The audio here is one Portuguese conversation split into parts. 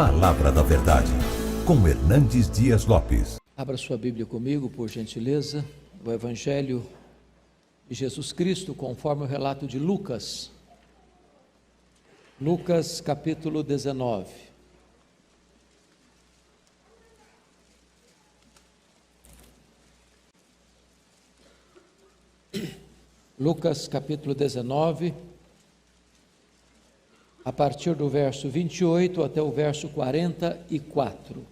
Palavra da Verdade, com Hernandes Dias Lopes. Abra sua Bíblia comigo, por gentileza, o Evangelho de Jesus Cristo, conforme o relato de Lucas. Lucas, capítulo 19. Lucas, capítulo 19, a partir do verso 28 até o verso 44.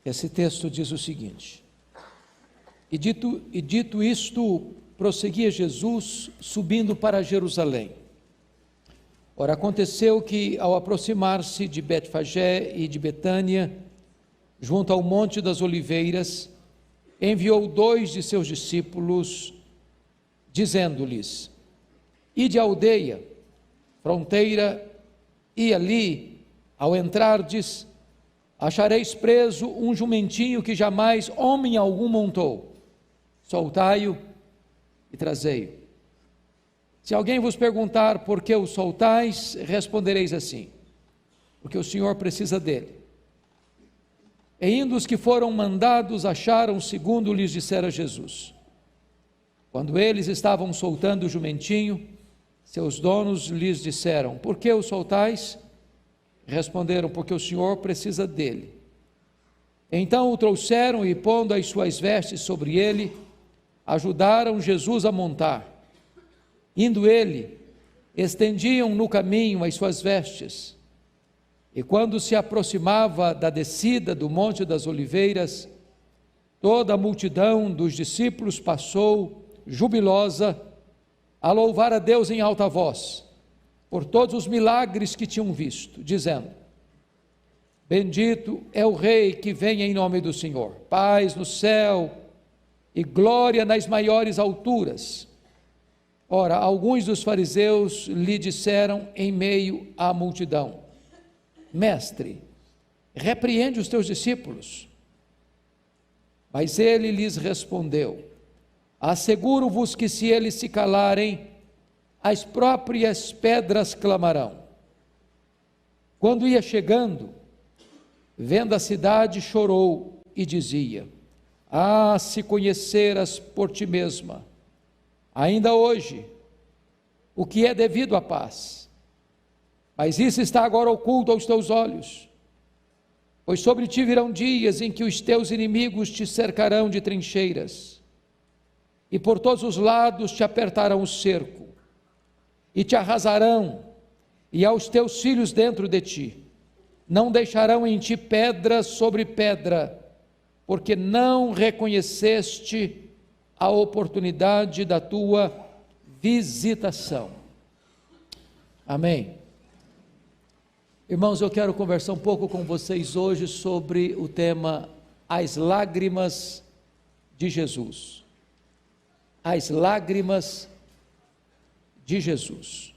Esse texto diz o seguinte: E dito isto, prosseguia Jesus, subindo para Jerusalém. Ora, aconteceu que, ao aproximar-se de Betfagé e de Betânia, junto ao Monte das Oliveiras, enviou 2 de seus discípulos, dizendo-lhes: Ide à aldeia, fronteira, e ali, ao entrardes, achareis preso um jumentinho que jamais homem algum montou. Soltai-o e trazei-o. Se alguém vos perguntar por que o soltais, respondereis assim: porque o Senhor precisa dele. E indo os que foram mandados, acharam segundo lhes dissera Jesus. Quando eles estavam soltando o jumentinho, seus donos lhes disseram: por que o soltais? Responderam: porque o Senhor precisa dele. Então o trouxeram e, pondo as suas vestes sobre ele, ajudaram Jesus a montar. Indo ele, estendiam no caminho as suas vestes. E quando se aproximava da descida do Monte das Oliveiras, toda a multidão dos discípulos passou, jubilosa, a louvar a Deus em alta voz, por todos os milagres que tinham visto, dizendo: Bendito é o Rei que vem em nome do Senhor, paz no céu e glória nas maiores alturas. Ora, alguns dos fariseus lhe disseram em meio à multidão: Mestre, repreende os teus discípulos. Mas ele lhes respondeu: asseguro-vos que se eles se calarem, as próprias pedras clamarão. Quando ia chegando, vendo a cidade, chorou e dizia: ah, se conheceras por ti mesma, ainda hoje, o que é devido à paz. Mas isso está agora oculto aos teus olhos. Pois sobre ti virão dias em que os teus inimigos te cercarão de trincheiras, e por todos os lados te apertarão o cerco, e te arrasarão, e aos teus filhos dentro de ti. Não deixarão em ti pedra sobre pedra, porque não reconheceste a oportunidade da tua visitação. Amém. Irmãos, eu quero conversar um pouco com vocês hoje sobre o tema As Lágrimas de Jesus. As Lágrimas de Jesus.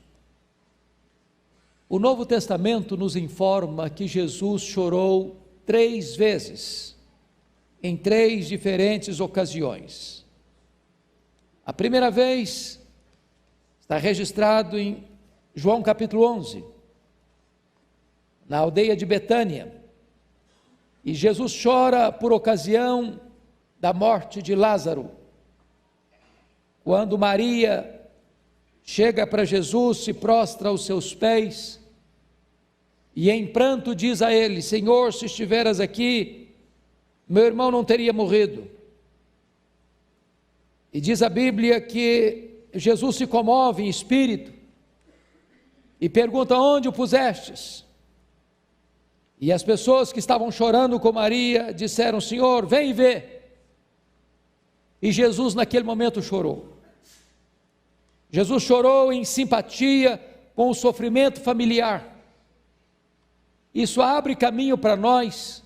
O Novo Testamento nos informa que Jesus chorou 3 vezes, em 3 diferentes ocasiões. A primeira vez está registrado em João capítulo 11, na aldeia de Betânia, e Jesus chora por ocasião da morte de Lázaro. Quando Maria chega para Jesus, se prostra aos seus pés, e em pranto diz a ele: Senhor, se estiveras aqui, meu irmão não teria morrido. E diz a Bíblia que Jesus se comove em espírito, e pergunta: onde o pusestes? E as pessoas que estavam chorando com Maria disseram: Senhor, vem ver. E Jesus naquele momento chorou. Jesus chorou em simpatia com o sofrimento familiar. Isso abre caminho para nós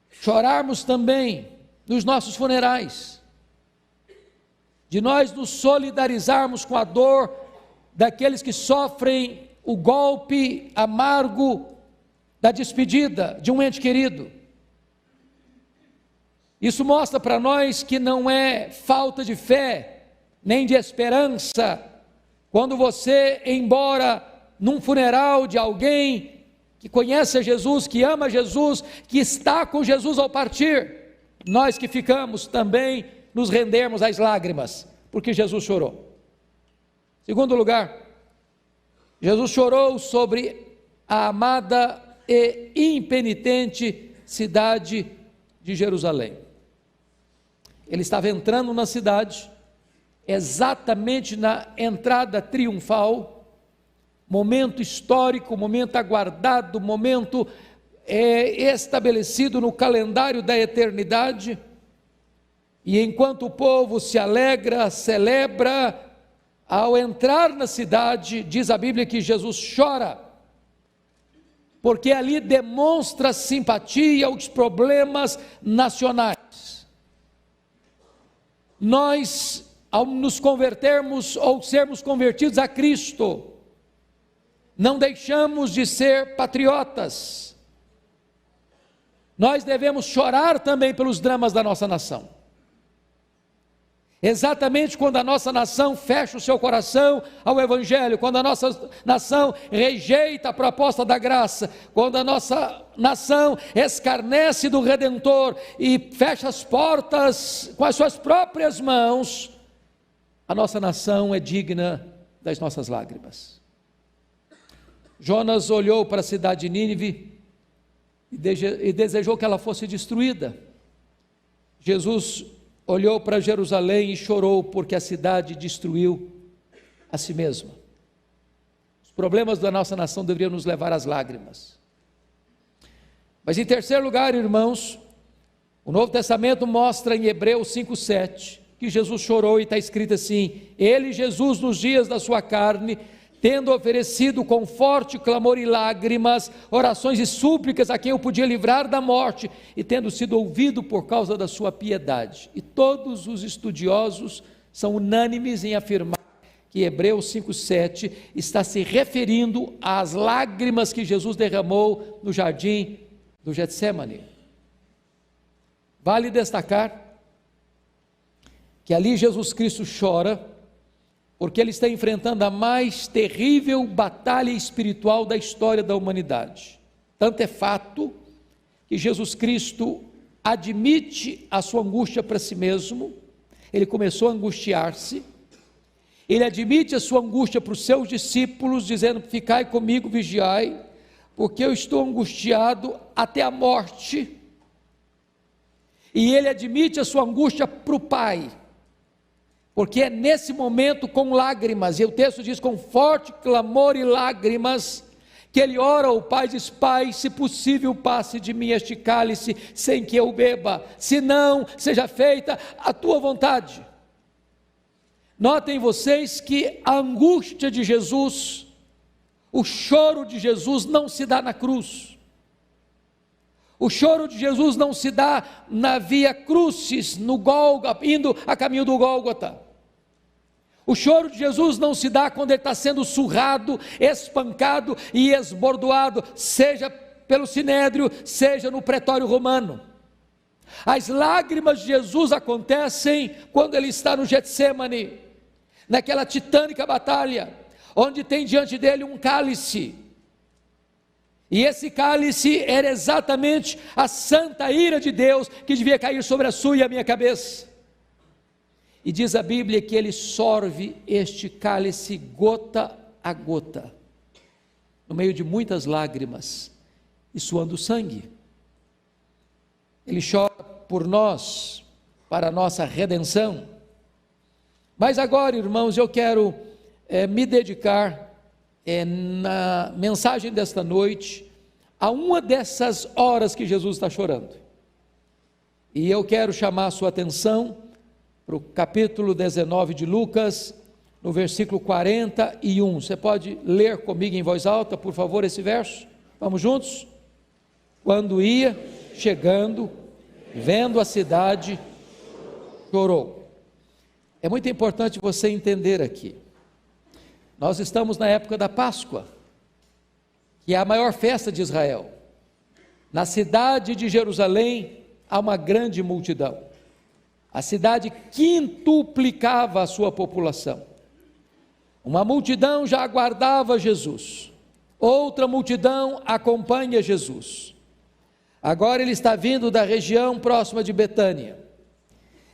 chorarmos também nos nossos funerais, de nós nos solidarizarmos com a dor daqueles que sofrem o golpe amargo da despedida de um ente querido. Isso mostra para nós que não é falta de fé, nem de esperança, quando você, embora num funeral de alguém que conhece Jesus, que ama Jesus, que está com Jesus ao partir, nós que ficamos também nos rendermos às lágrimas, porque Jesus chorou. Segundo lugar, Jesus chorou sobre a amada e impenitente cidade de Jerusalém. Ele estava entrando na cidade, exatamente na entrada triunfal, momento histórico, momento aguardado, momento estabelecido no calendário da eternidade, e enquanto o povo se alegra, celebra, ao entrar na cidade, diz a Bíblia que Jesus chora, porque ali demonstra simpatia aos problemas nacionais. Nós, ao nos convertermos ou sermos convertidos a Cristo, não deixamos de ser patriotas. Nós devemos chorar também pelos dramas da nossa nação. Exatamente quando a nossa nação fecha o seu coração ao Evangelho, quando a nossa nação rejeita a proposta da graça, quando a nossa nação escarnece do Redentor e fecha as portas com as suas próprias mãos, a nossa nação é digna das nossas lágrimas. Jonas olhou para a cidade de Nínive e desejou que ela fosse destruída. Jesus olhou para Jerusalém e chorou porque a cidade destruiu a si mesma. Os problemas da nossa nação deveriam nos levar às lágrimas. Mas em terceiro lugar, irmãos, o Novo Testamento mostra em Hebreus 5:7 que Jesus chorou, e está escrito assim: ele, Jesus, nos dias da sua carne, tendo oferecido com forte clamor e lágrimas, orações e súplicas a quem o podia livrar da morte, e tendo sido ouvido por causa da sua piedade. E todos os estudiosos são unânimes em afirmar que Hebreus 5:7 está se referindo às lágrimas que Jesus derramou no jardim do Getsêmani. Vale destacar que ali Jesus Cristo chora porque ele está enfrentando a mais terrível batalha espiritual da história da humanidade. Tanto é fato que Jesus Cristo admite a sua angústia para si mesmo, ele começou a angustiar-se, ele admite a sua angústia para os seus discípulos, dizendo: ficai comigo, vigiai, porque eu estou angustiado até a morte. E ele admite a sua angústia para o Pai, porque é nesse momento com lágrimas, e o texto diz com forte clamor e lágrimas, que ele ora ao Pai e diz: Pai, se possível passe de mim este cálice sem que eu beba, se não, seja feita a tua vontade. Notem vocês que a angústia de Jesus, o choro de Jesus não se dá na cruz, o choro de Jesus não se dá na via crucis, no Gólgota, indo a caminho do Gólgota. O choro de Jesus não se dá quando ele está sendo surrado, espancado e esbordoado, seja pelo sinédrio, seja no pretório romano. As lágrimas de Jesus acontecem quando ele está no Getsêmani, naquela titânica batalha, onde tem diante dele um cálice, e esse cálice era exatamente a santa ira de Deus que devia cair sobre a sua e a minha cabeça. E diz a Bíblia que ele sorve este cálice gota a gota, no meio de muitas lágrimas e suando sangue. Ele chora por nós, para a nossa redenção. Mas agora, irmãos, eu quero me dedicar na mensagem desta noite a uma dessas horas que Jesus está chorando. E eu quero chamar a sua atenção para o capítulo 19 de Lucas, no versículo 41. Você pode ler comigo em voz alta, por favor, esse verso? Vamos juntos? Quando ia chegando, vendo a cidade, chorou. É muito importante você entender aqui. Nós estamos na época da Páscoa, que é a maior festa de Israel. Na cidade de Jerusalém, a uma grande multidão. A cidade quintuplicava a sua população. Uma multidão já aguardava Jesus. Outra multidão acompanha Jesus. Agora ele está vindo da região próxima de Betânia.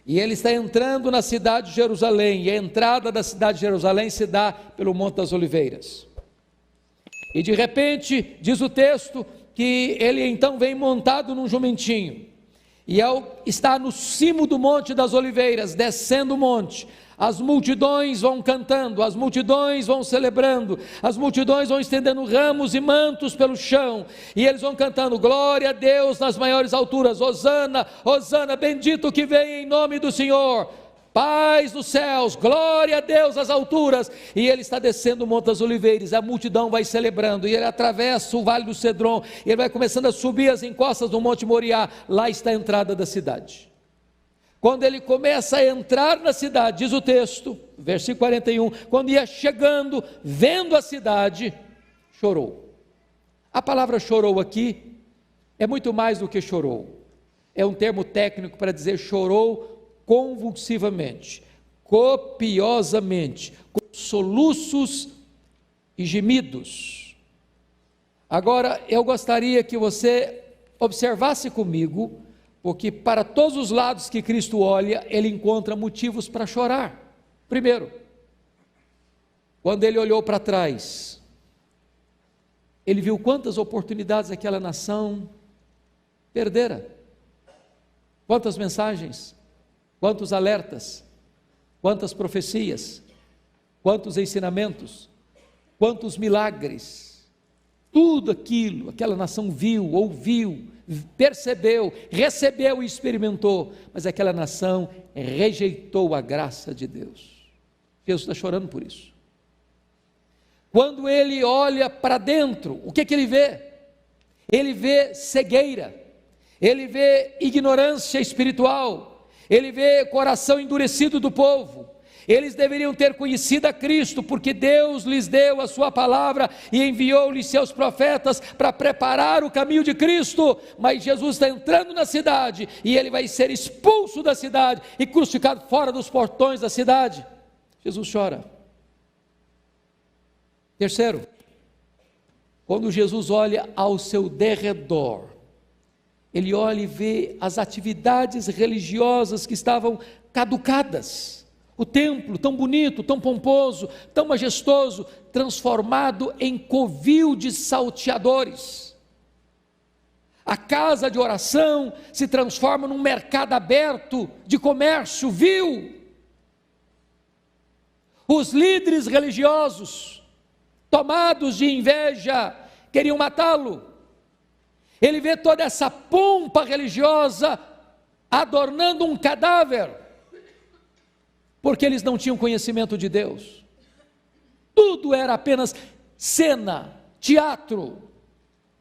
E ele está entrando na cidade de Jerusalém. E a entrada da cidade de Jerusalém se dá pelo Monte das Oliveiras. E de repente, diz o texto, que ele então vem montado num jumentinho. E ao estar no cimo do Monte das Oliveiras, descendo o monte, as multidões vão cantando, as multidões vão celebrando, as multidões vão estendendo ramos e mantos pelo chão, e eles vão cantando: glória a Deus nas maiores alturas, Hosana, Hosana, bendito que vem em nome do Senhor, paz nos céus, glória a Deus nas alturas. E ele está descendo o Monte das Oliveiras, a multidão vai celebrando, e ele atravessa o Vale do Cedron, e ele vai começando a subir as encostas do Monte Moriá. Lá está a entrada da cidade. Quando ele começa a entrar na cidade, diz o texto, versículo 41, quando ia chegando, vendo a cidade, chorou. A palavra chorou aqui é muito mais do que chorou, é um termo técnico para dizer chorou convulsivamente, copiosamente, com soluços e gemidos. Agora, eu gostaria que você observasse comigo, porque para todos os lados que Cristo olha, ele encontra motivos para chorar. Primeiro, quando ele olhou para trás, ele viu quantas oportunidades aquela nação perdera, quantas mensagens, quantos alertas, quantas profecias, quantos ensinamentos, quantos milagres, tudo aquilo, aquela nação viu, ouviu, percebeu, recebeu e experimentou, mas aquela nação rejeitou a graça de Deus. Jesus está chorando por isso. Quando ele olha para dentro, o que ele vê? Ele vê cegueira, ele vê ignorância espiritual, ele vê coração endurecido do povo. Eles deveriam ter conhecido a Cristo, porque Deus lhes deu a sua palavra e enviou-lhes seus profetas para preparar o caminho de Cristo, mas Jesus está entrando na cidade, e ele vai ser expulso da cidade e crucificado fora dos portões da cidade. Jesus chora. Terceiro, quando Jesus olha ao seu derredor, ele olha e vê as atividades religiosas que estavam caducadas. O templo tão bonito, tão pomposo, tão majestoso, transformado em covil de salteadores. A casa de oração se transforma num mercado aberto de comércio vil. Os líderes religiosos, tomados de inveja, queriam matá-lo. Ele vê toda essa pompa religiosa adornando um cadáver, porque eles não tinham conhecimento de Deus. Tudo era apenas cena, teatro,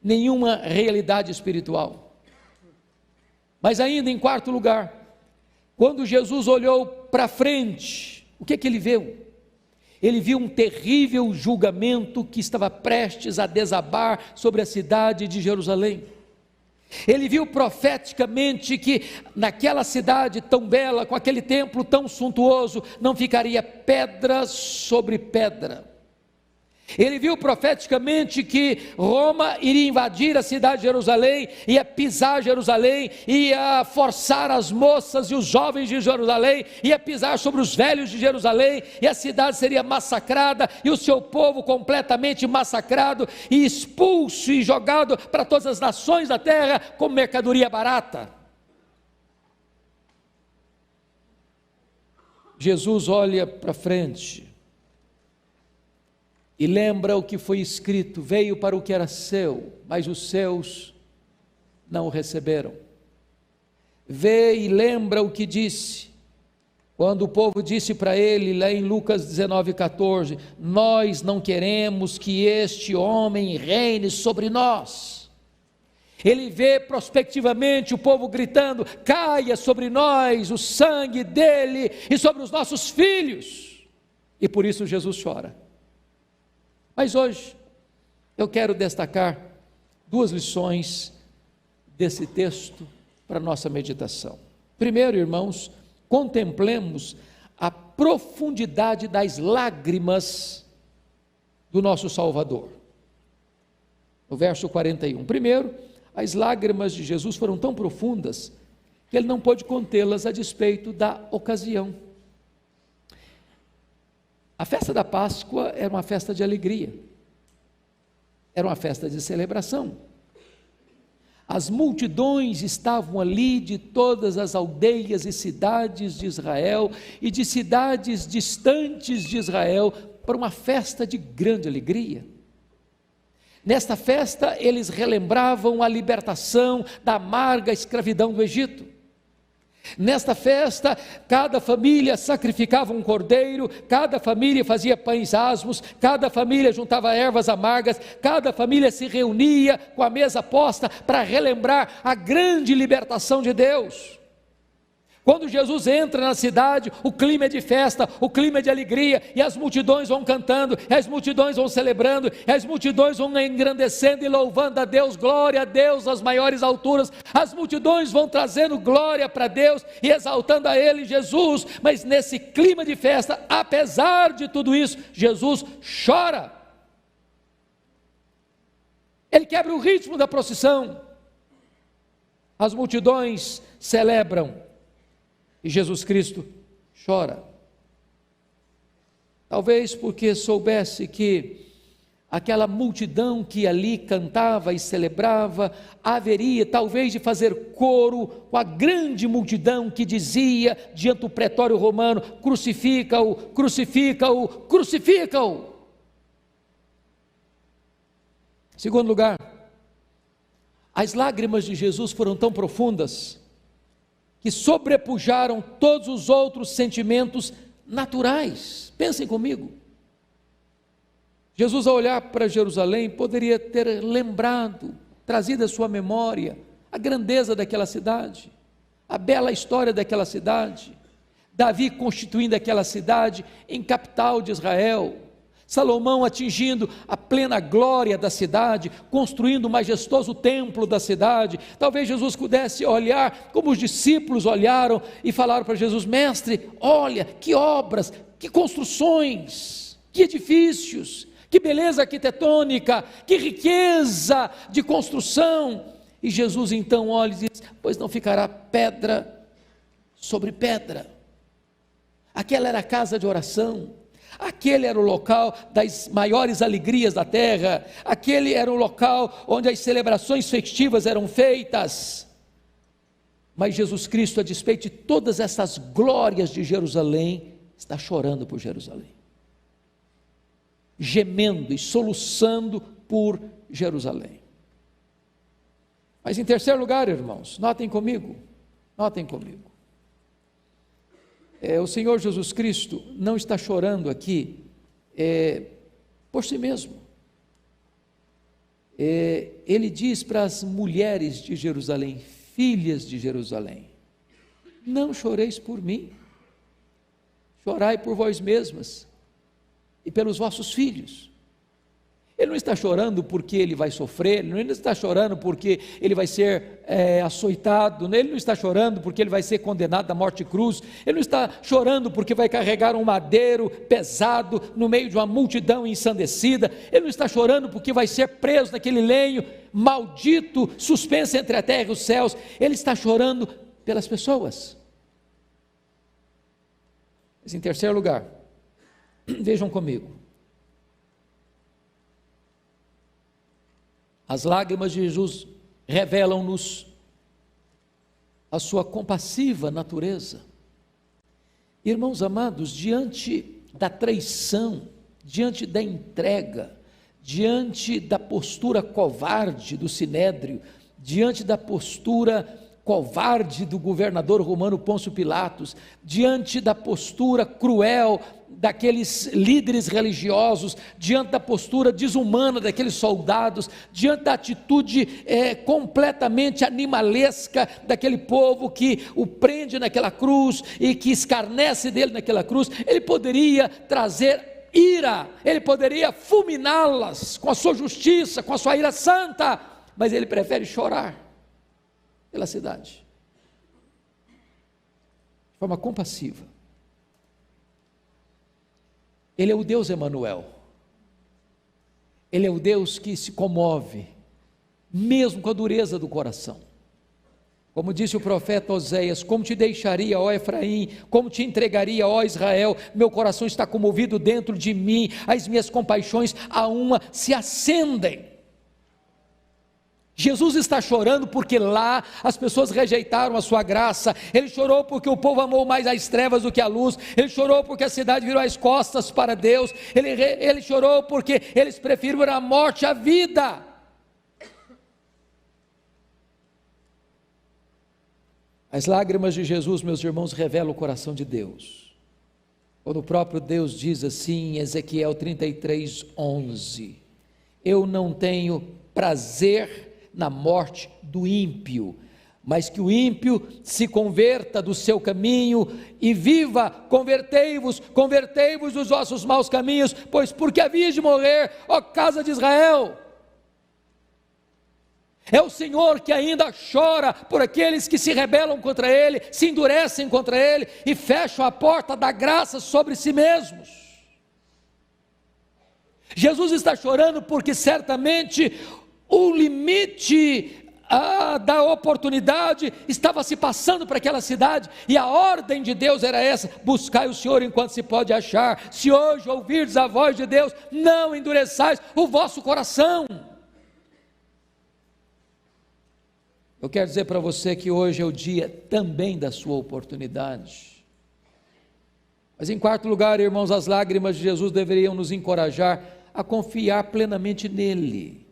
nenhuma realidade espiritual. Mas ainda em quarto lugar, quando Jesus olhou para frente, o que ele viu? Ele viu um terrível julgamento que estava prestes a desabar sobre a cidade de Jerusalém. Ele viu profeticamente que naquela cidade tão bela, com aquele templo tão suntuoso, não ficaria pedra sobre pedra. Ele viu profeticamente que Roma iria invadir a cidade de Jerusalém, ia pisar Jerusalém, ia forçar as moças e os jovens de Jerusalém, ia pisar sobre os velhos de Jerusalém, e a cidade seria massacrada, e o seu povo completamente massacrado, e expulso e jogado para todas as nações da terra como mercadoria barata. Jesus olha para frente e lembra o que foi escrito: veio para o que era seu, mas os seus não o receberam. Vê e lembra o que disse, quando o povo disse para ele, lá em Lucas 19,14, nós não queremos que este homem reine sobre nós. Ele vê prospectivamente o povo gritando, caia sobre nós o sangue dele e sobre os nossos filhos, e por isso Jesus chora. Mas hoje eu quero destacar duas lições desse texto para a nossa meditação. Primeiro, irmãos, contemplemos a profundidade das lágrimas do nosso Salvador. No verso 41. Primeiro, as lágrimas de Jesus foram tão profundas que ele não pôde contê-las a despeito da ocasião. A festa da Páscoa era uma festa de alegria, era uma festa de celebração. As multidões estavam ali de todas as aldeias e cidades de Israel e de cidades distantes de Israel para uma festa de grande alegria. Nesta festa eles relembravam a libertação da amarga escravidão do Egito. Nesta festa, cada família sacrificava um cordeiro, cada família fazia pães asmos, cada família juntava ervas amargas, cada família se reunia com a mesa posta para relembrar a grande libertação de Deus. Quando Jesus entra na cidade, o clima é de festa, o clima é de alegria, e as multidões vão cantando, e as multidões vão celebrando, e as multidões vão engrandecendo e louvando a Deus, glória a Deus nas maiores alturas, as multidões vão trazendo glória para Deus e exaltando a Ele, Jesus. Mas nesse clima de festa, apesar de tudo isso, Jesus chora. Ele quebra o ritmo da procissão. As multidões celebram e Jesus Cristo chora. Talvez porque soubesse que aquela multidão que ali cantava e celebrava haveria talvez de fazer coro com a grande multidão que dizia diante do pretório romano: crucifica-o, crucifica-o, crucifica-o. Segundo lugar, as lágrimas de Jesus foram tão profundas que sobrepujaram todos os outros sentimentos naturais. Pensem comigo. Jesus, ao olhar para Jerusalém, poderia ter lembrado, trazido à sua memória a grandeza daquela cidade, a bela história daquela cidade, Davi constituindo aquela cidade em capital de Israel, Salomão atingindo a plena glória da cidade, construindo o majestoso templo da cidade. Talvez Jesus pudesse olhar como os discípulos olharam e falaram para Jesus: mestre, olha que obras, que construções, que edifícios, que beleza arquitetônica, que riqueza de construção. E Jesus então olha e diz: pois não ficará pedra sobre pedra. Aquela era a casa de oração. Aquele era o local das maiores alegrias da terra, aquele era o local onde as celebrações festivas eram feitas. Mas Jesus Cristo, a despeito de todas essas glórias de Jerusalém, está chorando por Jerusalém, gemendo e soluçando por Jerusalém. Mas em terceiro lugar, irmãos, notem comigo, o Senhor Jesus Cristo não está chorando aqui por si mesmo. Ele diz para as mulheres de Jerusalém, filhas de Jerusalém: não choreis por mim, chorai por vós mesmas e pelos vossos filhos. Ele não está chorando porque ele vai sofrer, ele não está chorando porque ele vai ser açoitado, ele não está chorando porque ele vai ser condenado à morte de cruz, ele não está chorando porque vai carregar um madeiro pesado no meio de uma multidão ensandecida, ele não está chorando porque vai ser preso naquele lenho maldito, suspenso entre a terra e os céus. Ele está chorando pelas pessoas. Mas em terceiro lugar, vejam comigo, as lágrimas de Jesus revelam-nos a sua compassiva natureza. Irmãos amados, diante da traição, diante da entrega, diante da postura covarde do Sinédrio, diante da postura covarde do governador romano Pôncio Pilatos, diante da postura cruel daqueles líderes religiosos, diante da postura desumana daqueles soldados, diante da atitude completamente animalesca daquele povo que o prende naquela cruz e que escarnece dele naquela cruz, ele poderia trazer ira, ele poderia fulminá-las com a sua justiça, com a sua ira santa, mas ele prefere chorar pela cidade. forma compassiva. Ele é o Deus Emanuel. Ele é o Deus que se comove, mesmo com a dureza do coração. Como disse o profeta Oséias: como te deixaria, ó Efraim, como te entregaria, ó Israel, meu coração está comovido dentro de mim, as minhas compaixões a uma se acendem. Jesus está chorando porque lá as pessoas rejeitaram a sua graça. Ele chorou porque o povo amou mais as trevas do que a luz. Ele chorou porque a cidade virou as costas para Deus. Ele chorou porque eles preferiram a morte à vida. As lágrimas de Jesus, meus irmãos, revelam o coração de Deus. Quando o próprio Deus diz assim em Ezequiel 33:11: eu não tenho prazer na morte do ímpio, mas que o ímpio se converta do seu caminho e viva. Convertei-vos dos vossos maus caminhos, pois porque havias de morrer, ó casa de Israel. É o Senhor que ainda chora por aqueles que se rebelam contra Ele, se endurecem contra Ele e fecham a porta da graça sobre si mesmos. Jesus está chorando porque certamente o limite da oportunidade estava se passando para aquela cidade, e a ordem de Deus era essa: buscai o Senhor enquanto se pode achar. Se hoje ouvirdes a voz de Deus, não endureçais o vosso coração. Eu quero dizer para você que hoje é o dia também da sua oportunidade. Mas em quarto lugar, irmãos, as lágrimas de Jesus deveriam nos encorajar a confiar plenamente nele.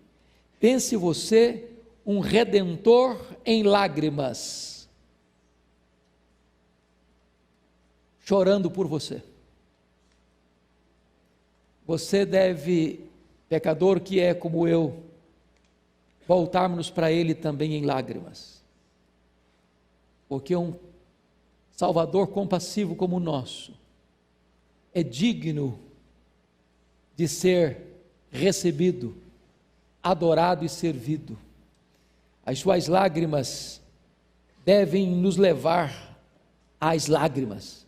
Pense você um redentor em lágrimas, chorando por você. Você deve, pecador que é como eu, voltarmos para Ele também em lágrimas, porque um Salvador compassivo como o nosso é digno de ser recebido, adorado e servido. As suas lágrimas devem nos levar às lágrimas.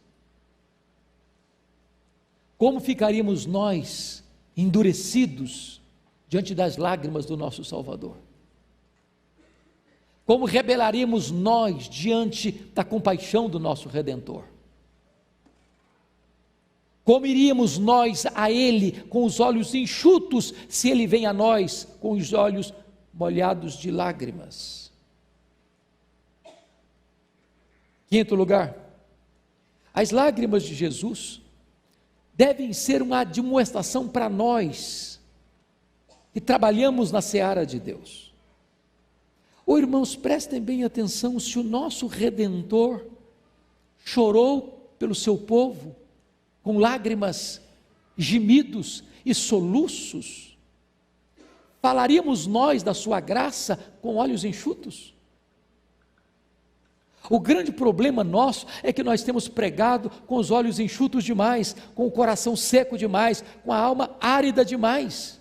Como ficaríamos nós endurecidos diante das lágrimas do nosso Salvador? Como rebelaríamos nós diante da compaixão do nosso Redentor? Como iríamos nós a Ele com os olhos enxutos, se Ele vem a nós com os olhos molhados de lágrimas? Quinto lugar, as lágrimas de Jesus devem ser uma admoestação para nós que trabalhamos na seara de Deus. Irmãos, prestem bem atenção: se o nosso Redentor chorou pelo seu povo, com lágrimas, gemidos e soluços, falaríamos nós da sua graça com olhos enxutos? O grande problema nosso é que nós temos pregado com os olhos enxutos demais, com o coração seco demais, com a alma árida demais.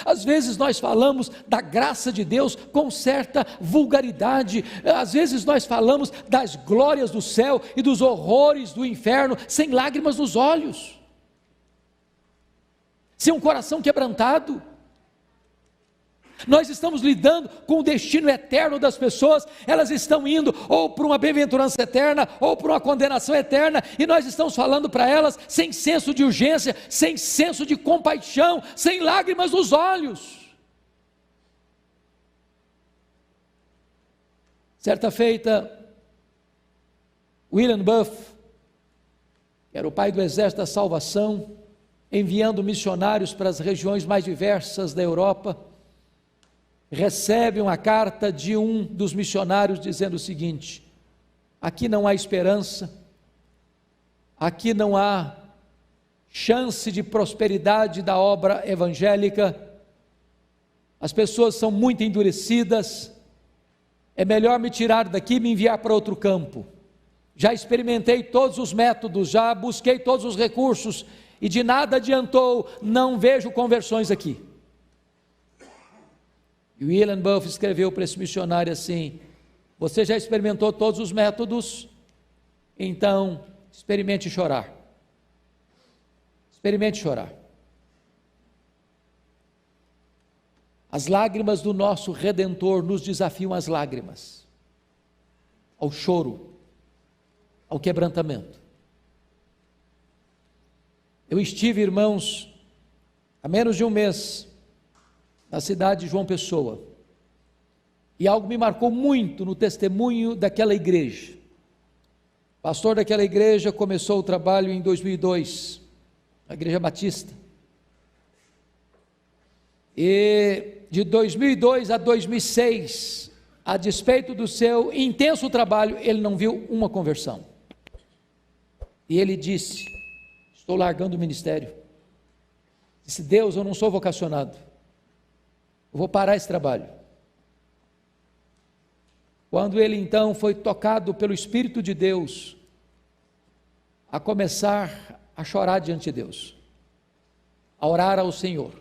Às vezes nós falamos da graça de Deus com certa vulgaridade, às vezes nós falamos das glórias do céu e dos horrores do inferno, sem lágrimas nos olhos, sem um coração quebrantado. Nós estamos lidando com o destino eterno das pessoas, elas estão indo ou para uma bem-aventurança eterna, ou para uma condenação eterna, e nós estamos falando para elas sem senso de urgência, sem senso de compaixão, sem lágrimas nos olhos. Certa feita, William Buff, que era o pai do Exército da Salvação, enviando missionários para as regiões mais diversas da Europa, recebe uma carta de um dos missionários dizendo o seguinte: aqui não há esperança, aqui não há chance de prosperidade da obra evangélica, as pessoas são muito endurecidas, é melhor me tirar daqui e me enviar para outro campo. Já experimentei todos os métodos, já busquei todos os recursos e de nada adiantou, não vejo conversões aqui. E William Buff escreveu para esse missionário assim: você já experimentou todos os métodos, então experimente chorar. Experimente chorar. As lágrimas do nosso Redentor nos desafiam às lágrimas, ao choro, ao quebrantamento. Eu estive, irmãos, há menos de um mês, na cidade de João Pessoa, e algo me marcou muito no testemunho daquela igreja. O pastor daquela igreja começou o trabalho em 2002, na Igreja Batista, e de 2002 a 2006, a despeito do seu intenso trabalho, ele não viu uma conversão, e ele disse: estou largando o ministério. Disse: Deus, eu não sou vocacionado, eu vou parar esse trabalho. Quando ele então foi tocado pelo Espírito de Deus, a começar a chorar diante de Deus, a orar ao Senhor,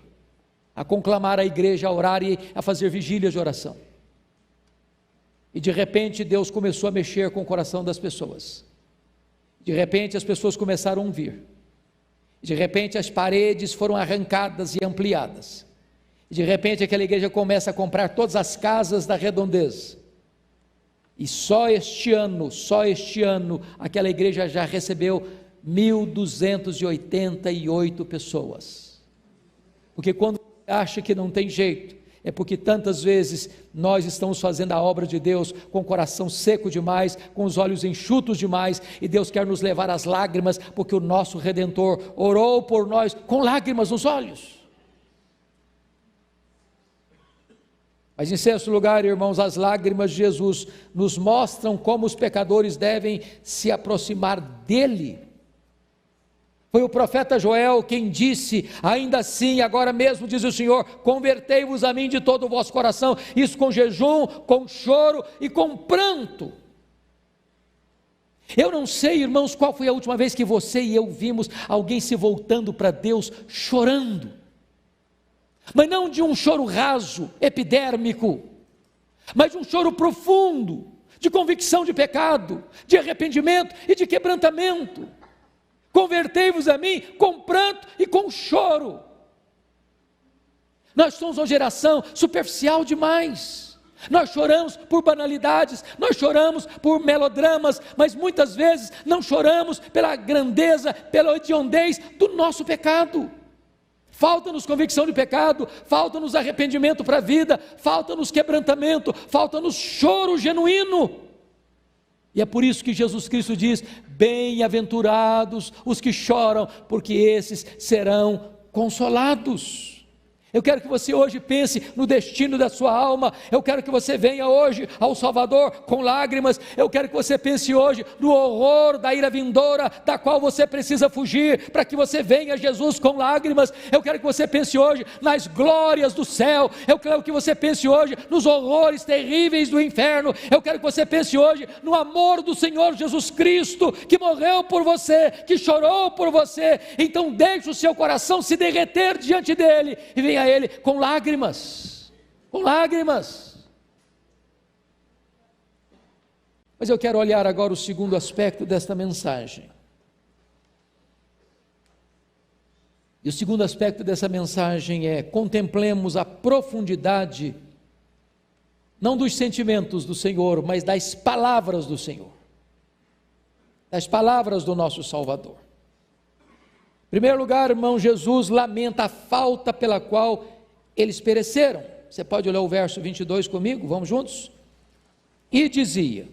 a conclamar a igreja a orar e a fazer vigílias de oração, e de repente Deus começou a mexer com o coração das pessoas, de repente as pessoas começaram a ouvir, de repente as paredes foram arrancadas e ampliadas, de repente aquela igreja começa a comprar todas as casas da redondeza, e só este ano, aquela igreja já recebeu 1.288 pessoas, porque quando você acha que não tem jeito, é porque tantas vezes nós estamos fazendo a obra de Deus com o coração seco demais, com os olhos enxutos demais, e Deus quer nos levar às lágrimas, porque o nosso Redentor orou por nós com lágrimas nos olhos. Mas em sexto lugar, irmãos, as lágrimas de Jesus nos mostram como os pecadores devem se aproximar dele. Foi o profeta Joel quem disse: ainda assim, agora mesmo diz o Senhor, convertei-vos a mim de todo o vosso coração, isso com jejum, com choro e com pranto. Eu não sei, irmãos, qual foi a última vez que você e eu vimos alguém se voltando para Deus chorando, mas não de um choro raso, epidérmico, mas de um choro profundo, de convicção de pecado, de arrependimento e de quebrantamento. Convertei-vos a mim com pranto e com choro. Nós somos uma geração superficial demais, nós choramos por banalidades, nós choramos por melodramas, mas muitas vezes não choramos pela grandeza, pela hediondez do nosso pecado. Falta-nos convicção de pecado, falta-nos arrependimento para a vida, falta-nos quebrantamento, falta-nos choro genuíno. E é por isso que Jesus Cristo diz: bem-aventurados os que choram, porque esses serão consolados. Eu quero que você hoje pense no destino da sua alma. Eu quero que você venha hoje ao Salvador com lágrimas. Eu quero que você pense hoje no horror da ira vindoura, da qual você precisa fugir, para que você venha a Jesus com lágrimas. Eu quero que você pense hoje nas glórias do céu. Eu quero que você pense hoje nos horrores terríveis do inferno. Eu quero que você pense hoje no amor do Senhor Jesus Cristo, que morreu por você, que chorou por você. Então deixe o seu coração se derreter diante dele e venha a ele com lágrimas, com lágrimas. Mas eu quero olhar agora o segundo aspecto desta mensagem. E o segundo aspecto dessa mensagem é: contemplemos a profundidade, não dos sentimentos do Senhor, mas das palavras do Senhor, das palavras do nosso Salvador. Em primeiro lugar, irmão, Jesus lamenta a falta pela qual eles pereceram. Você pode olhar o verso 22 comigo? Vamos juntos? E dizia,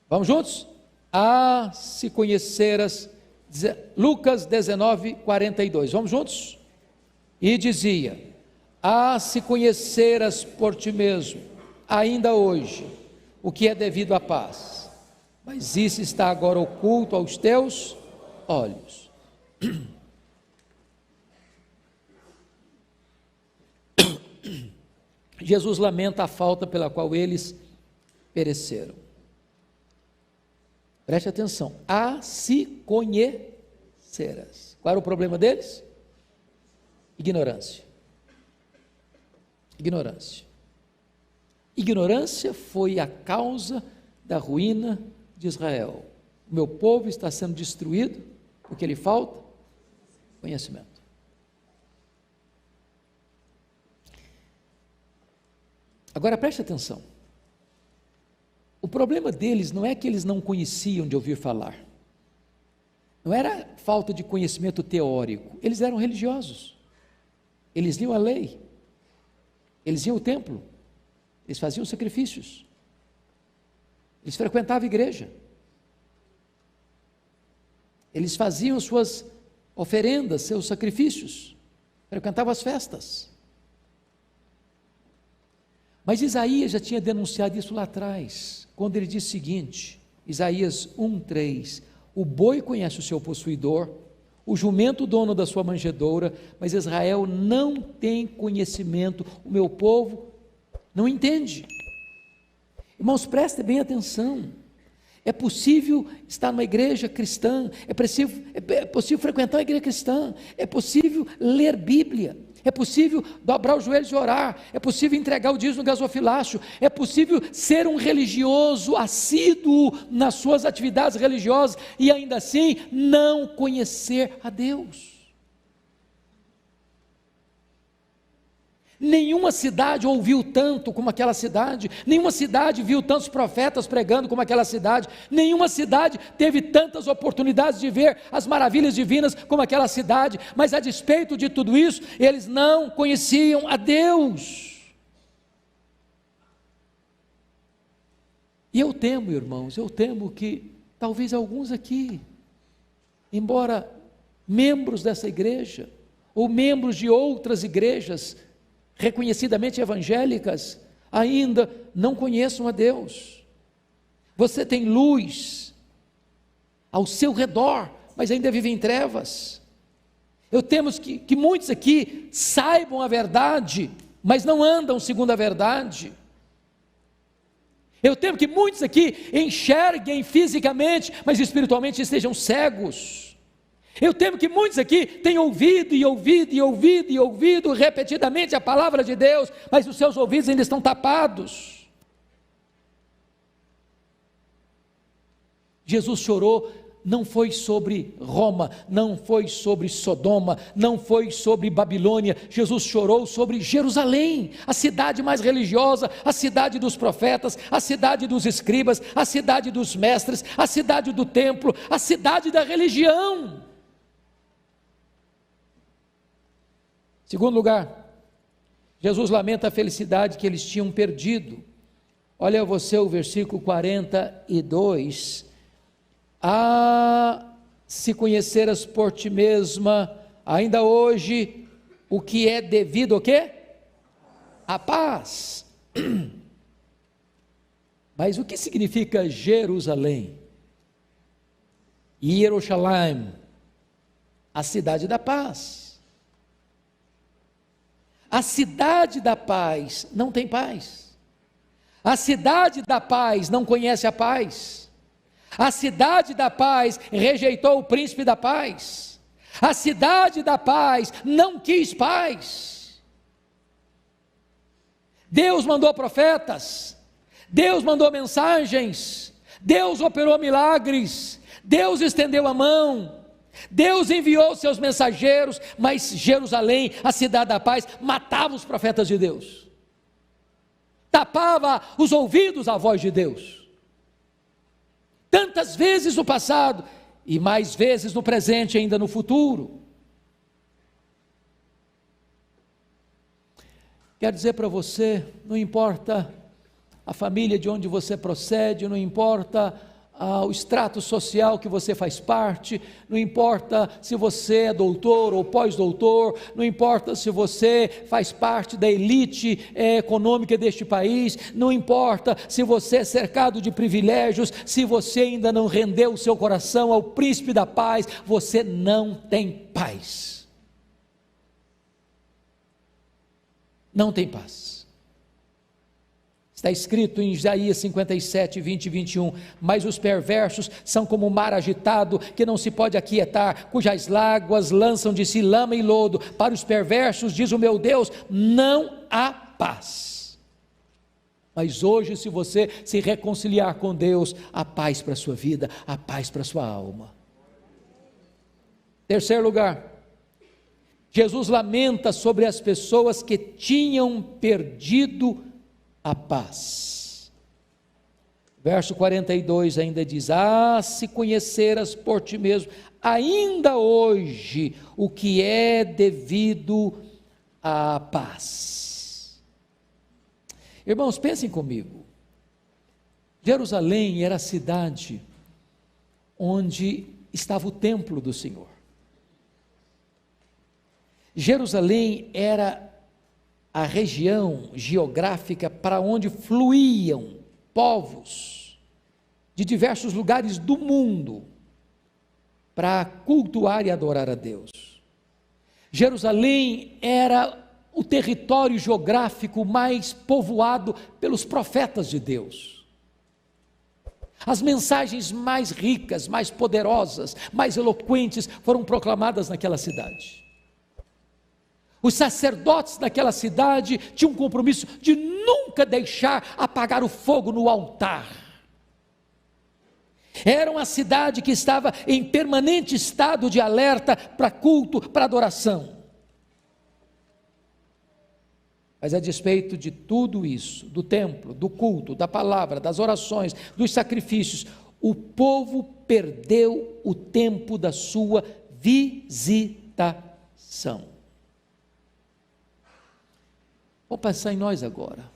vamos juntos? Ah, se conheceras, Lucas 19, 42, vamos juntos? E dizia, ah, se conheceras por ti mesmo, ainda hoje, o que é devido à paz, mas isso está agora oculto aos teus olhos. Jesus lamenta a falta pela qual eles pereceram. Preste atenção, a se conheceras. Qual era o problema deles? Ignorância. Ignorância. Ignorância foi a causa da ruína de Israel. O meu povo está sendo destruído porque lhe falta conhecimento. Agora preste atenção. O problema deles não é que eles não conheciam de ouvir falar. Não era falta de conhecimento teórico. Eles eram religiosos. Eles liam a lei. Eles iam ao templo. Eles faziam sacrifícios. Eles frequentavam a igreja. Eles faziam suas oferendas, seus sacrifícios. Frequentavam as festas. Mas Isaías já tinha denunciado isso lá atrás, quando ele disse o seguinte, Isaías 1:3, o boi conhece o seu possuidor, o jumento o dono da sua manjedoura, mas Israel não tem conhecimento, o meu povo não entende. Irmãos, prestem bem atenção, é possível estar numa igreja cristã, é possível frequentar uma igreja cristã, é possível ler Bíblia, é possível dobrar os joelhos e orar, é possível entregar o dízimo no gasofilácio, é possível ser um religioso assíduo nas suas atividades religiosas e ainda assim não conhecer a Deus. Nenhuma cidade ouviu tanto como aquela cidade, nenhuma cidade viu tantos profetas pregando como aquela cidade, nenhuma cidade teve tantas oportunidades de ver as maravilhas divinas como aquela cidade, mas a despeito de tudo isso, eles não conheciam a Deus. E eu temo, irmãos, que talvez alguns aqui, embora membros dessa igreja, ou membros de outras igrejas, reconhecidamente evangélicas, ainda não conheçam a Deus. Você tem luz ao seu redor, mas ainda vive em trevas. Eu temo que muitos aqui saibam a verdade, mas não andam segundo a verdade. Eu temo que muitos aqui enxerguem fisicamente, mas espiritualmente estejam cegos. Eu temo que muitos aqui tenham ouvido repetidamente a palavra de Deus, mas os seus ouvidos ainda estão tapados. Jesus chorou, não foi sobre Roma, não foi sobre Sodoma, não foi sobre Babilônia, Jesus chorou sobre Jerusalém, a cidade mais religiosa, a cidade dos profetas, a cidade dos escribas, a cidade dos mestres, a cidade do templo, a cidade da religião. Segundo lugar, Jesus lamenta a felicidade que eles tinham perdido. Olha você o versículo 42. Se conheceras por ti mesma, ainda hoje, o que é devido ao quê? A paz. Mas o que significa Jerusalém? Jerusalém, a cidade da paz. A cidade da paz não tem paz. A cidade da paz não conhece a paz. A cidade da paz rejeitou o príncipe da paz. A cidade da paz não quis paz. Deus mandou profetas, Deus mandou mensagens, Deus operou milagres, Deus estendeu a mão, Deus enviou seus mensageiros, mas Jerusalém, a cidade da paz, matava os profetas de Deus, tapava os ouvidos à voz de Deus. Tantas vezes no passado, e mais vezes no presente, ainda no futuro. Quero dizer para você, não importa a família de onde você procede, não importa o extrato social que você faz parte, não importa se você é doutor ou pós-doutor, não importa se você faz parte da elite econômica deste país, não importa se você é cercado de privilégios, se você ainda não rendeu o seu coração ao príncipe da paz, você não tem paz. Não tem paz. Está escrito em Isaías 57, 20 e 21, mas os perversos são como o mar agitado, que não se pode aquietar, cujas águas lançam de si lama e lodo. Para os perversos, diz o meu Deus, não há paz. Mas hoje, se você se reconciliar com Deus, há paz para a sua vida, há paz para a sua alma. Terceiro lugar, Jesus lamenta sobre as pessoas que tinham perdido a paz. Verso 42 ainda diz: se conheceras por ti mesmo, ainda hoje, o que é devido à paz. Irmãos, pensem comigo. Jerusalém era a cidade onde estava o templo do Senhor. Jerusalém era a região geográfica para onde fluíam povos de diversos lugares do mundo para cultuar e adorar a Deus. Jerusalém era o território geográfico mais povoado pelos profetas de Deus. As mensagens mais ricas, mais poderosas, mais eloquentes foram proclamadas naquela cidade. Os sacerdotes daquela cidade tinham um compromisso de nunca deixar apagar o fogo no altar. Era uma cidade que estava em permanente estado de alerta para culto, para adoração. Mas a despeito de tudo isso, do templo, do culto, da palavra, das orações, dos sacrifícios, o povo perdeu o tempo da sua visitação. Vou pensar em nós agora.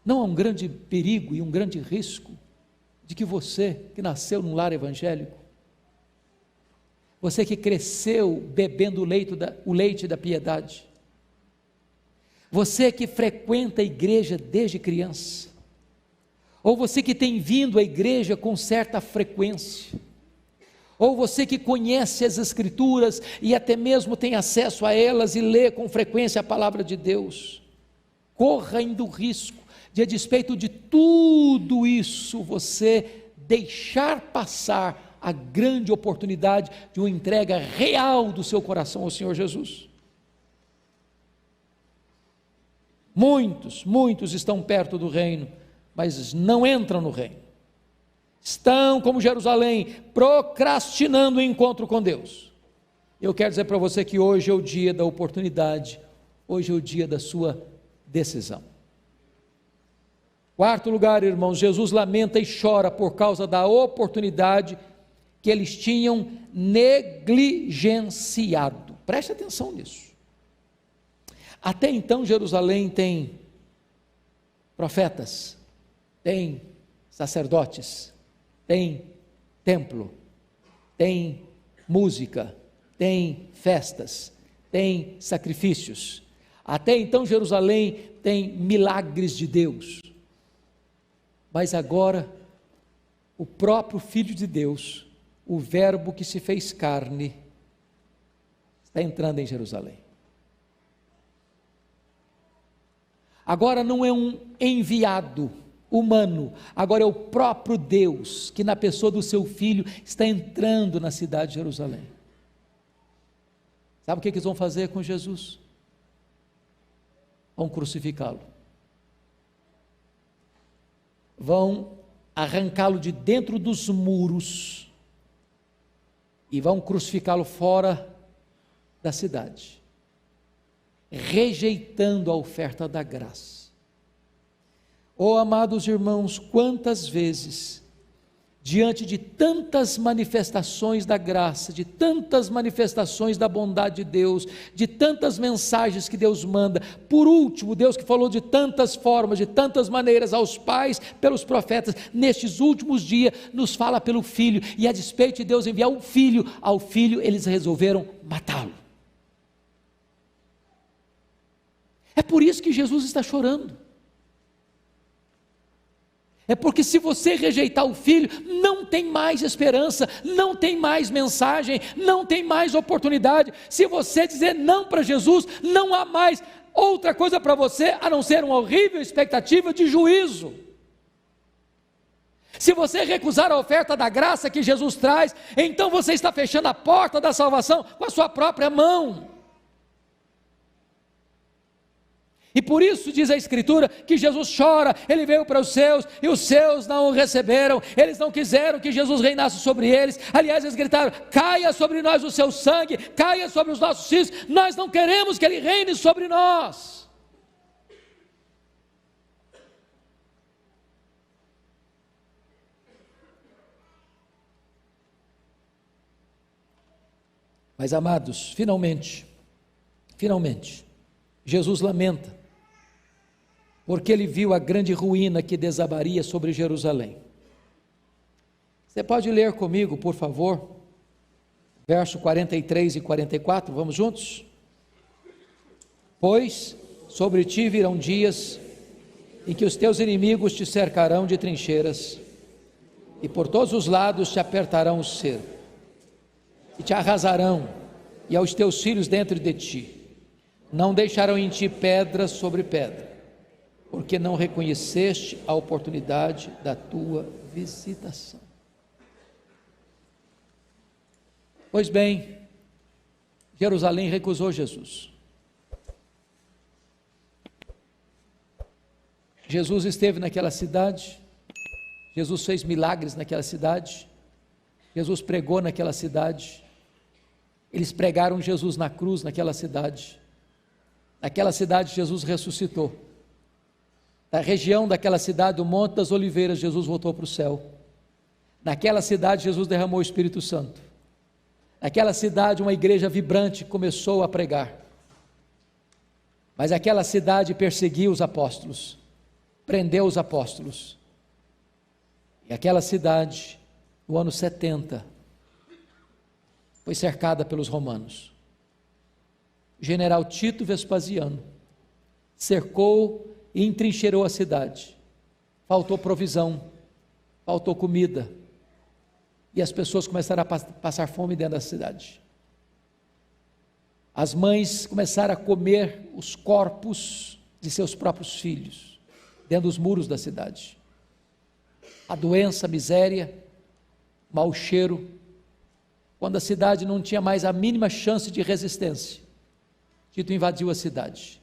Não há um grande perigo e um grande risco de que você, que nasceu num lar evangélico, você que cresceu bebendo o leite da piedade, você que frequenta a igreja desde criança, ou você que tem vindo à igreja com certa frequência, ou você que conhece as Escrituras e até mesmo tem acesso a elas e lê com frequência a palavra de Deus, corra ainda o risco de, a despeito de tudo isso, você deixar passar a grande oportunidade de uma entrega real do seu coração ao Senhor Jesus. Muitos estão perto do reino, mas não entram no reino. Estão, como Jerusalém, procrastinando o encontro com Deus. Eu quero dizer para você que hoje é o dia da oportunidade, hoje é o dia da sua decisão. Quarto lugar, irmãos, Jesus lamenta e chora por causa da oportunidade que eles tinham negligenciado. Preste atenção nisso. Até então Jerusalém tem profetas, tem sacerdotes, tem templo, tem música, tem festas, tem sacrifícios. Até então Jerusalém tem milagres de Deus. Mas agora o próprio Filho de Deus, o Verbo que se fez carne, está entrando em Jerusalém. Agora não é um enviado humano, agora é o próprio Deus, que na pessoa do seu Filho está entrando na cidade de Jerusalém. Sabe o que eles vão fazer com Jesus? Vão crucificá-lo. Vão arrancá-lo de dentro dos muros e vão crucificá-lo fora da cidade, rejeitando a oferta da graça. Oh, amados irmãos, quantas vezes, diante de tantas manifestações da graça, de tantas manifestações da bondade de Deus, de tantas mensagens que Deus manda, por último, Deus que falou de tantas formas, de tantas maneiras aos pais, pelos profetas, nestes últimos dias, nos fala pelo Filho, e a despeito de Deus enviar um filho, ao Filho eles resolveram matá-lo. É por isso que Jesus está chorando. É porque se você rejeitar o Filho, não tem mais esperança, não tem mais mensagem, não tem mais oportunidade. Se você dizer não para Jesus, não há mais outra coisa para você, a não ser uma horrível expectativa de juízo. Se você recusar a oferta da graça que Jesus traz, então você está fechando a porta da salvação com a sua própria mão. E por isso diz a Escritura que Jesus chora, ele veio para os seus e os seus não o receberam, eles não quiseram que Jesus reinasse sobre eles. Aliás, eles gritaram: caia sobre nós o seu sangue, caia sobre os nossos filhos, nós não queremos que ele reine sobre nós. Mas amados, finalmente, Jesus lamenta, porque ele viu a grande ruína que desabaria sobre Jerusalém. Você pode ler comigo, por favor, verso 43 e 44, vamos juntos? Pois sobre ti virão dias em que os teus inimigos te cercarão de trincheiras, e por todos os lados te apertarão o cerco, e te arrasarão, e aos teus filhos dentro de ti, não deixarão em ti pedra sobre pedra, porque não reconheceste a oportunidade da tua visitação. Pois bem, Jerusalém recusou Jesus. Jesus esteve naquela cidade, Jesus fez milagres naquela cidade, Jesus pregou naquela cidade, eles pregaram Jesus na cruz naquela cidade Jesus ressuscitou. Da região daquela cidade, do Monte das Oliveiras, Jesus voltou para o céu. Naquela cidade, Jesus derramou o Espírito Santo. Naquela cidade, uma igreja vibrante começou a pregar. Mas aquela cidade perseguiu os apóstolos, prendeu os apóstolos. E aquela cidade, no ano 70, foi cercada pelos romanos. O general Tito Vespasiano cercou e entrincheirou a cidade. Faltou provisão, faltou comida, e as pessoas começaram a passar fome dentro da cidade. As mães começaram a comer os corpos de seus próprios filhos, dentro dos muros da cidade. A doença, a miséria, mau cheiro, quando a cidade não tinha mais a mínima chance de resistência, Tito invadiu a cidade.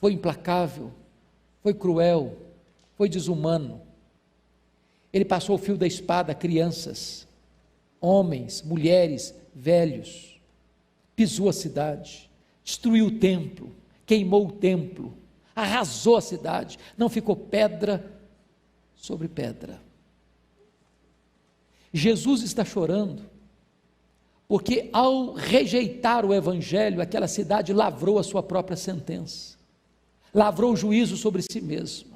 Foi implacável, foi cruel, foi desumano. Ele passou o fio da espada a crianças, homens, mulheres, velhos, pisou a cidade, destruiu o templo, queimou o templo, arrasou a cidade, não ficou pedra sobre pedra. Jesus está chorando, porque ao rejeitar o evangelho, aquela cidade lavrou a sua própria sentença, lavrou o juízo sobre si mesma,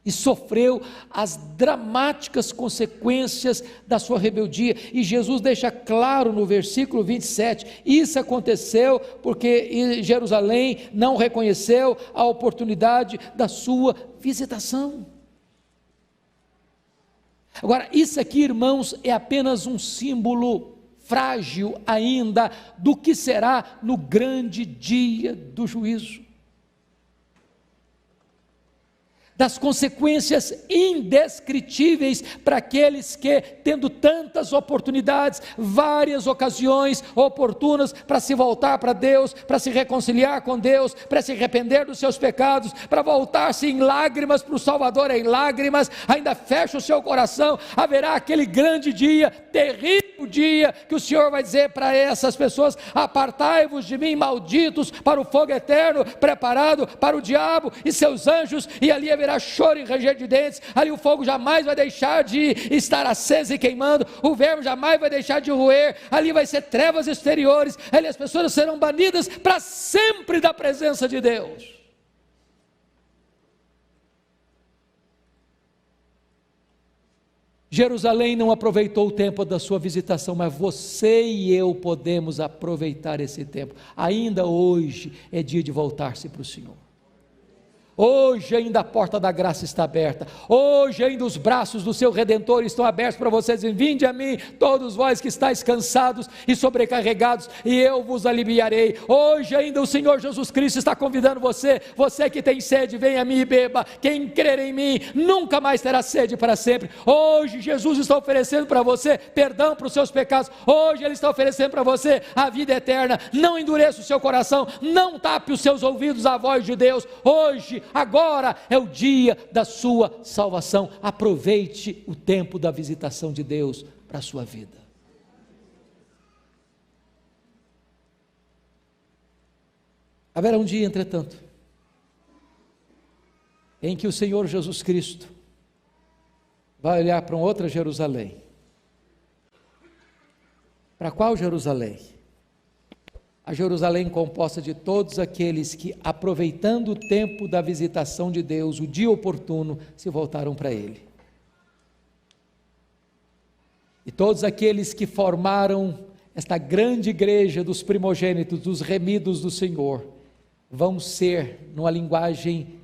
e sofreu as dramáticas consequências da sua rebeldia. E Jesus deixa claro no versículo 27, isso aconteceu porque Jerusalém não reconheceu a oportunidade da sua visitação. Agora, isso aqui, irmãos, é apenas um símbolo frágil ainda do que será no grande dia do juízo, das consequências indescritíveis para aqueles que, tendo tantas oportunidades, várias ocasiões oportunas para se voltar para Deus, para se reconciliar com Deus, para se arrepender dos seus pecados, para voltar-se em lágrimas para o Salvador, em lágrimas, ainda fecha o seu coração. Haverá aquele grande dia, terrível dia, que o Senhor vai dizer para essas pessoas: apartai-vos de mim, malditos, para o fogo eterno, preparado para o diabo e seus anjos, e ali haverá choro e ranger de dentes. Ali o fogo jamais vai deixar de estar aceso e queimando, o verme jamais vai deixar de roer, ali vai ser trevas exteriores, ali as pessoas serão banidas para sempre da presença de Deus. Jerusalém não aproveitou o tempo da sua visitação, mas você e eu podemos aproveitar esse tempo. Ainda hoje é dia de voltar-se para o Senhor. Hoje ainda a porta da graça está aberta, hoje ainda os braços do seu Redentor estão abertos para vocês, e vinde a mim, todos vós que estáis cansados e sobrecarregados, e eu vos aliviarei. Hoje ainda o Senhor Jesus Cristo está convidando você, você que tem sede, venha a mim e beba, quem crer em mim, nunca mais terá sede para sempre. Hoje Jesus está oferecendo para você perdão para os seus pecados, hoje Ele está oferecendo para você a vida eterna. Não endureça o seu coração, não tape os seus ouvidos à voz de Deus. Hoje, agora é o dia da sua salvação. Aproveite o tempo da visitação de Deus para a sua vida. Haverá um dia, entretanto, em que o Senhor Jesus Cristo vai olhar para uma outra Jerusalém. Para qual Jerusalém? A Jerusalém composta de todos aqueles que, aproveitando o tempo da visitação de Deus, o dia oportuno, se voltaram para Ele. E todos aqueles que formaram esta grande igreja dos primogênitos, dos remidos do Senhor, vão ser, numa linguagem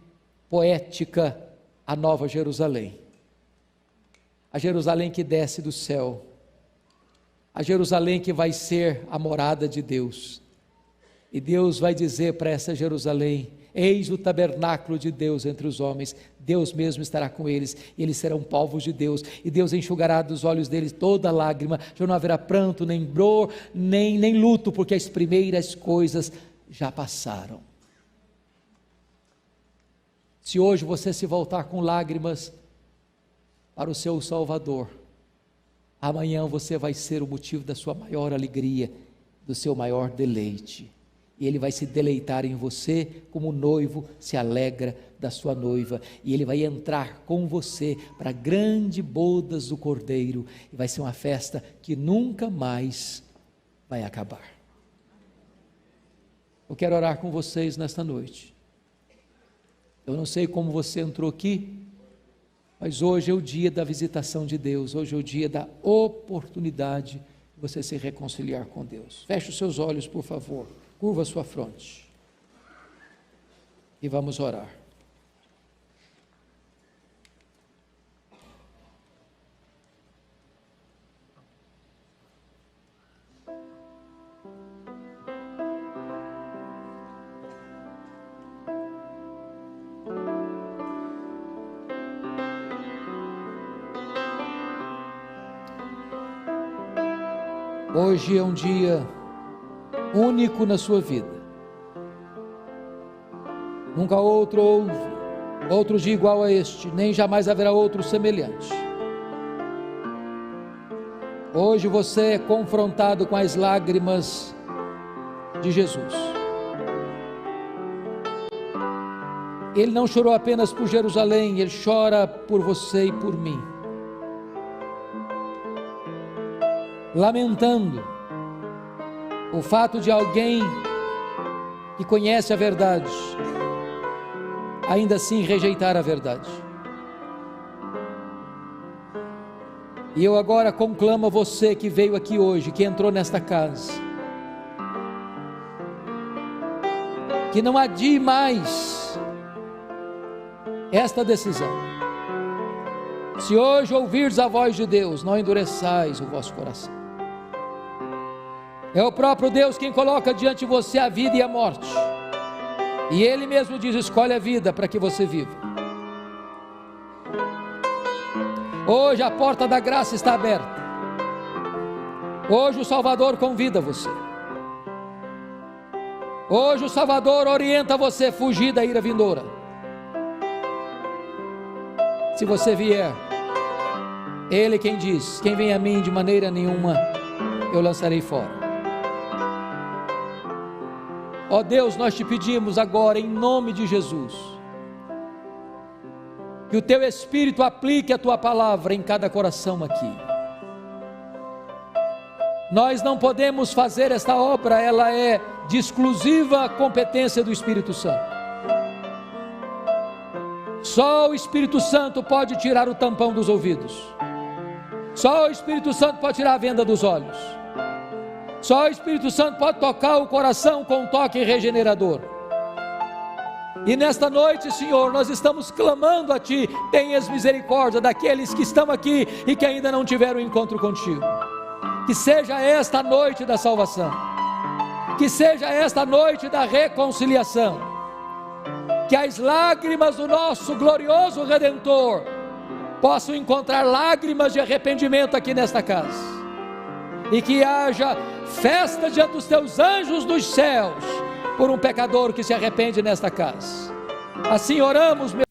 poética, a Nova Jerusalém. A Jerusalém que desce do céu, a Jerusalém que vai ser a morada de Deus. E Deus vai dizer para essa Jerusalém: eis o tabernáculo de Deus entre os homens, Deus mesmo estará com eles, e eles serão povos de Deus, e Deus enxugará dos olhos deles toda lágrima, já não haverá pranto, nem dor, nem luto, porque as primeiras coisas já passaram. Se hoje você se voltar com lágrimas para o seu Salvador, amanhã você vai ser o motivo da sua maior alegria, do seu maior deleite. E Ele vai se deleitar em você, como o noivo se alegra da sua noiva, e Ele vai entrar com você para grandes bodas do Cordeiro, e vai ser uma festa que nunca mais vai acabar. Eu quero orar com vocês nesta noite. Eu não sei como você entrou aqui, mas hoje é o dia da visitação de Deus, hoje é o dia da oportunidade de você se reconciliar com Deus. Feche os seus olhos, por favor. Curva a sua fronte e vamos orar. Hoje é um dia único na sua vida. Nunca outro houve, outro dia igual a este, nem jamais haverá outro semelhante. Hoje você é confrontado com as lágrimas de Jesus. Ele não chorou apenas por Jerusalém, Ele chora por você e por mim, lamentando o fato de alguém que conhece a verdade, ainda assim rejeitar a verdade. E eu agora conclamo a você que veio aqui hoje, que entrou nesta casa, que não adie mais esta decisão. Se hoje ouvirdes a voz de Deus, não endureçais o vosso coração. É o próprio Deus quem coloca diante de você a vida e a morte, e Ele mesmo diz: escolhe a vida para que você viva. Hoje a porta da graça está aberta. Hoje o Salvador convida você. Hoje o Salvador orienta você a fugir da ira vindoura. Se você vier, Ele quem diz: quem vem a mim, de maneira nenhuma eu lançarei fora. Ó Deus, nós te pedimos agora, em nome de Jesus, que o Teu Espírito aplique a Tua palavra em cada coração aqui. Nós não podemos fazer esta obra, ela é de exclusiva competência do Espírito Santo. Só o Espírito Santo pode tirar o tampão dos ouvidos. Só o Espírito Santo pode tirar a venda dos olhos. Só o Espírito Santo pode tocar o coração com um toque regenerador. E nesta noite, Senhor, nós estamos clamando a Ti, tenhas misericórdia daqueles que estão aqui e que ainda não tiveram encontro contigo. Que seja esta a noite da salvação, que seja esta a noite da reconciliação, que as lágrimas do nosso glorioso Redentor possam encontrar lágrimas de arrependimento aqui nesta casa, e que haja festa diante dos Teus anjos dos céus, por um pecador que se arrepende nesta casa. Assim oramos, meu